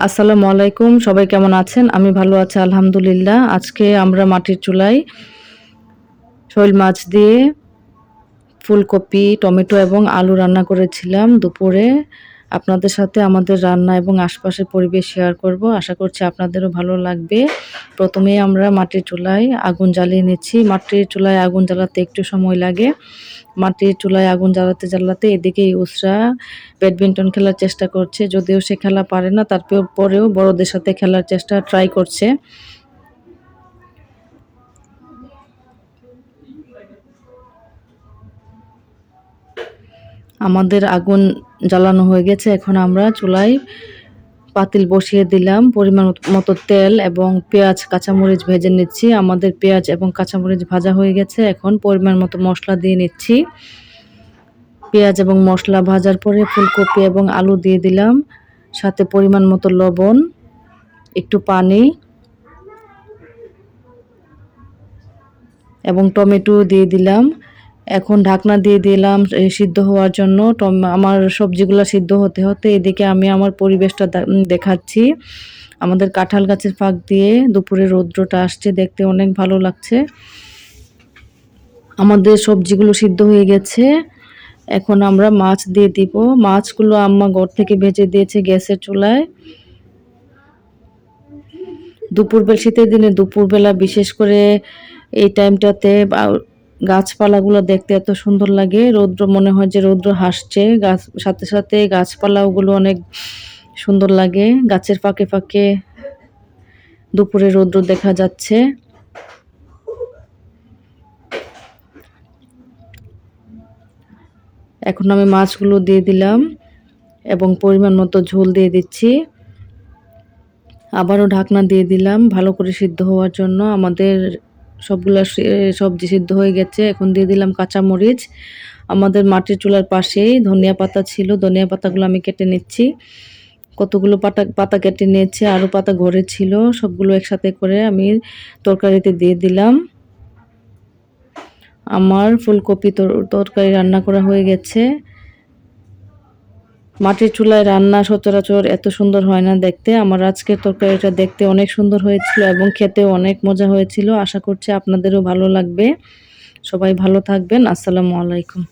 আসসালামু আলাইকুম, সবাই কেমন আছেন? আমি ভালো আছি আলহামদুলিল্লাহ। আজকে আমরা মাটির চুলায় শৈল মাছ দিয়ে ফুলকপি, টমেটো এবং আলু রান্না করেছিলাম দুপুরে। আপনাদের সাথে আমাদের রান্না এবং আশপাশের পরিবেশ শেয়ার করব। আশা করছি আপনাদেরও ভালো লাগবে। প্রথমেই আমরা মাটির চুলায় আগুন জ্বালিয়ে নিচ্ছি। মাটির চুলায় আগুন জ্বালাতে একটু সময় লাগে। মাটির চুলায় আগুন জ্বালাতে জ্বালাতে এদিকে ইউসরা ব্যাডমিন্টন খেলার চেষ্টা করছে। যদিও সে খেলা পারে না, তারপরেও বড়দের সাথে খেলার চেষ্টা ট্রাই করছে। আমাদের আগুন জ্বালানো হয়ে গেছে। এখন আমরা চুলায় পাতিল বসিয়ে দিলাম। পরিমাণ মতো তেল এবং পেঁয়াজ, কাঁচামরিচ ভেজে নিচ্ছি। আমাদের পেঁয়াজ এবং কাঁচামরিচ ভাজা হয়ে গেছে। এখন পরিমাণ মতো মশলা দিয়ে নিচ্ছি। পেঁয়াজ এবং মশলা ভাজার পরে ফুলকপি এবং আলু দিয়ে দিলাম, সাথে পরিমাণ মতো লবণ, একটু পানি এবং টমেটো দিয়ে দিলাম। এখন ঢাকনা দিয়ে দিলাম সিদ্ধ হওয়ার জন্য। আমার সবজিগুলো সিদ্ধ হতে হতে এদিকে আমি আমার পরিবেশটা দেখাচ্ছি। আমাদের কাঁঠাল গাছের ফাঁক দিয়ে দুপুরে রৌদ্রটা আসছে, দেখতে অনেক ভালো লাগছে। আমাদের সবজিগুলো সিদ্ধ হয়ে গেছে। এখন আমরা মাছ দিয়ে দিব। মাছগুলো আম্মা ঘর থেকে ভেজে দিয়েছে গ্যাসের চুলায়। শীতের দিনে দুপুরবেলা বিশেষ করে এই টাইমটাতে গাছপালাগুলো দেখতে এত সুন্দর লাগে। রৌদ্র মনে হয় যে রৌদ্র হাসছে, গাছ সাথে সাথে গাছপালাগুলো অনেক সুন্দর লাগে। গাছের ফাঁকে ফাঁকে দুপুরে রৌদ্র দেখা যাচ্ছে। এখন আমি মাছগুলো দিয়ে দিলাম এবং পরিমাণ মতো ঝোল দিয়ে দিচ্ছি। আবারও ঢাকনা দিয়ে দিলাম ভালো করে সিদ্ধ হওয়ার জন্য। আমাদের সবগুলা সবজি সিদ্ধ হয়ে গেছে। এখন দিয়ে দিলাম কাঁচামরিচ। আমাদের মাটির চুলার পাশেই ধনিয়া পাতা ছিল, ধনিয়া পাতাগুলো আমি কেটে নিচ্ছি। কতগুলো পাতা কেটে নিয়েছি, আরও পাতা ঘরে ছিল। সবগুলো একসাথে করে আমি তরকারিতে দিয়ে দিলাম। আমার ফুলকপি তরকারি রান্না করা হয়ে গেছে। মাটির চুলায় রান্না সচরাচর এত সুন্দর হয় না দেখতে। আমার আজকের তরকারিটা দেখতে অনেক সুন্দর হয়েছিল এবং খেতেও অনেক মজা হয়েছিল। আশা করছি আপনাদেরও ভালো লাগবে। সবাই ভালো থাকবেন। আসসালামু আলাইকুম।